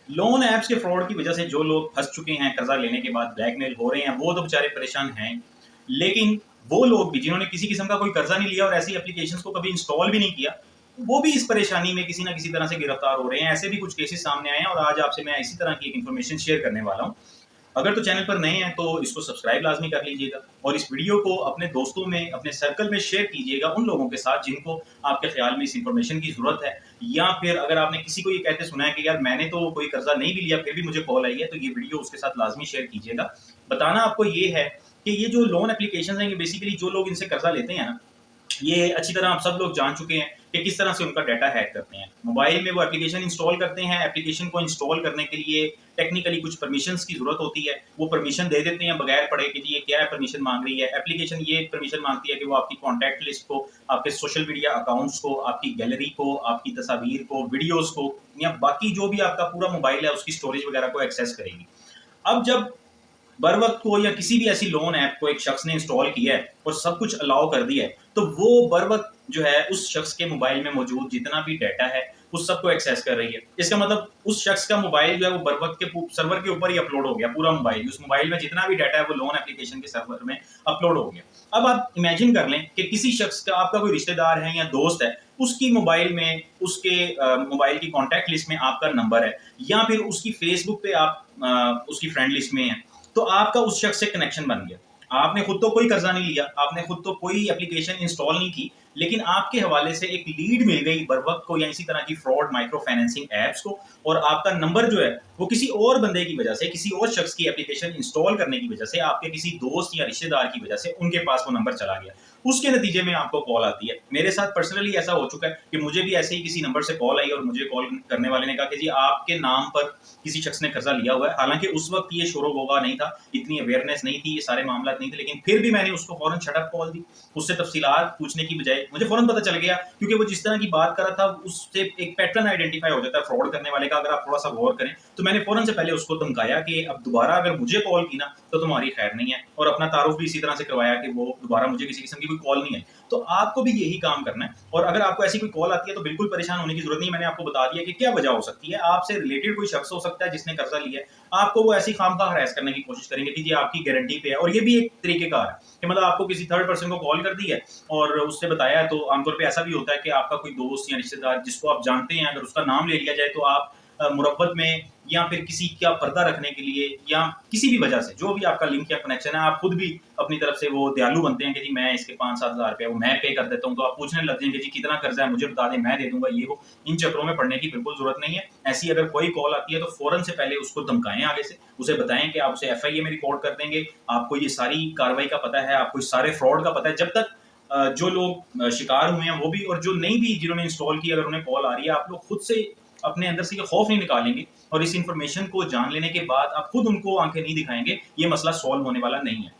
Loan apps के fraud की वजह से जो लोग फंस चुके हैं कर्जा लेने के बाद, ब्लैकमेल हो रहे हैं, वो तो बेचारे परेशान हैं। लेकिन वो लोग भी जिन्होंने किसी किस्म का कोई कर्जा नहीं लिया और ऐसी एप्लीकेशंस को कभी इंस्टॉल भी नहीं किया, वो भी इस परेशानी में किसी ना किसी तरह से गिरफ्तार हो रहे हैं। ऐसे भी कुछ केसेस सामने आए हैं और आज आपसे मैं इसी तरह की एक इन्फॉर्मेशन शेयर करने वाला हूँ। अगर तो चैनल पर नए हैं तो इसको सब्सक्राइब लाजमी कर लीजिएगा और इस वीडियो को अपने दोस्तों में, अपने सर्कल में शेयर कीजिएगा उन लोगों के साथ जिनको आपके ख्याल में इस इन्फॉर्मेशन की जरूरत है। या फिर अगर आपने किसी को ये कहते सुना है कि यार मैंने तो कोई कर्जा नहीं भी लिया फिर भी मुझे कॉल आई है, तो ये वीडियो उसके साथ लाजमी शेयर कीजिएगा। बताना आपको ये है कि ये जो लोन एप्लीकेशन है, ये बेसिकली जो लोग इनसे कर्जा लेते हैं ना, ये अच्छी तरह आप सब लोग जान चुके हैं कि किस तरह से उनका डाटा हैक करते हैं। मोबाइल में वो एप्लीकेशन इंस्टॉल करते हैं, एप्लीकेशन को इंस्टॉल करने के लिए टेक्निकली कुछ परमिशंस की जरूरत होती है, वो परमिशन दे देते हैं बगैर पढ़े कि जी ये क्या है परमिशन मांग रही है। एप्लीकेशन ये परमिशन मांगती है कि वो आपकी कॉन्टैक्ट लिस्ट को, आपके सोशल मीडिया अकाउंट्स को, आपकी गैलरी को, आपकी तस्वीर को, वीडियोज को या बाकी जो भी आपका पूरा मोबाइल है उसकी स्टोरेज वगैरह को एक्सेस करेगी। अब जब बर वक्त को या किसी भी ऐसी लोन ऐप को एक शख्स ने इंस्टॉल किया है और सब कुछ अलाउ कर दिया है, तो वो बर वक्त जो है उस शख्स के मोबाइल में मौजूद जितना भी डाटा है उस सबको एक्सेस कर रही है। इसका मतलब उस शख्स का मोबाइल जो है वो बर वक्त के सर्वर के ऊपर ही अपलोड हो गया, पूरा मोबाइल, उस मोबाइल में जितना भी डाटा है वो लोन एप्लीकेशन के सर्वर में अपलोड हो गया। अब आप इमेजिन कर लें कि किसी शख्स का, आपका कोई रिश्तेदार है या दोस्त है, उसकी मोबाइल में, उसके मोबाइल की कॉन्टैक्ट लिस्ट में आपका नंबर है, या फिर उसकी फेसबुक पे आप उसकी फ्रेंड लिस्ट में है, तो आपका उस शख्स से कनेक्शन बन गया। आपने खुद तो कोई कर्जा नहीं लिया, आपने खुद तो कोई एप्लीकेशन इंस्टॉल नहीं की, लेकिन आपके हवाले से एक लीड मिल गई बर वक्त को या इसी तरह की फ्रॉड माइक्रो फाइनेंसिंग एप्स को, और आपका नंबर जो है वो किसी और बंदे की वजह से, किसी और शख्स की एप्लीकेशन इंस्टॉल करने की वजह से, आपके किसी दोस्त या रिश्तेदार की वजह से उनके पास वो नंबर चला गया। उसके नतीजे में आपको कॉल आती है। मेरे साथ पर्सनली ऐसा हो चुका है कि मुझे भी ऐसे ही किसी नंबर से कॉल आई और मुझे कॉल करने वाले ने कहा कि जी आपके नाम पर किसी शख्स ने कर्जा लिया हुआ है। हालांकि उस वक्त ये शोर गोगा नहीं था, इतनी अवेयरनेस नहीं थी, ये सारे मामला नहीं थे, लेकिन फिर भी मैंने उसको फौरन छटक कॉल दी। उससे तफसीलात पूछने की बजाय मुझे फौरन पता चल गया, क्योंकि वो जिस तरह की बात कर रहा था उससे एक पैटर्न आइडेंटिफाई हो जाता है फ्रॉड करने वाले का, अगर आप थोड़ा सा गौर करें। तो मैंने फौरन से पहले उसको धमकाया कि अब दोबारा अगर मुझे कॉल की ना तो तुम्हारी खैर नहीं है, और अपना तारुफ भी इसी तरह से करवाया कि वो दोबारा मुझे किसी किस्म की कोई कॉल नहीं है। तो आपको भी यही काम करना है, और अगर आपको ऐसी कोई कॉल आती है तो बिल्कुल परेशान होने की जरूरत नहीं। मैंने आपको बता दिया कि क्या वजह हो सकती है। आपसे रिलेटेड कोई शख्स हो सकता है जिसने कर्जा लिया है, आपको वो ऐसी खामखा हरास करने की कोशिश करेंगे कि जी आपकी गारंटी पे है। और ये भी एक तरीकेकार है कि मतलब आपको किसी थर्ड पर्सन को कॉल कर दी है और उससे बताया है, तो आमतौर पे ऐसा भी होता है कि आपका कोई दोस्त या रिश्तेदार जिसको आप जानते हैं, अगर उसका नाम ले लिया जाए तो आप मुरब्बत में या फिर किसी का पर्दा रखने के लिए या किसी भी वजह से जो भी आपका लिंक या कनेक्शन है, आप खुद भी अपनी तरफ से वो दयालु बनते हैं कि जी मैं इसके 5-7 हज़ार रुपया वो मैं पे कर देता हूँ। तो आप पूछने लग जाएंगे जी कितना कर्जा है मुझे बता दें, मैं दे दूंगा, ये वो। इन चक्रों में पड़ने की बिल्कुल जरूरत नहीं है। ऐसी अगर कोई कॉल आती है तो फौरन से पहले उसको धमकाएं, आगे से उसे बताएं कि आप उसे FIA में रिपोर्ट कर देंगे, आपको ये सारी कार्रवाई का पता है, आपको सारे फ्रॉड का पता है। जब तक जो लोग शिकार हुए हैं वो भी, और जो नहीं भी जिन्होंने इंस्टॉल किया, अगर उन्हें कॉल आ रही है, आप लोग खुद से अपने अंदर से ये खौफ नहीं निकालेंगे और इस इंफॉर्मेशन को जान लेने के बाद आप खुद उनको आंखें नहीं दिखाएंगे, ये मसला सॉल्व होने वाला नहीं है।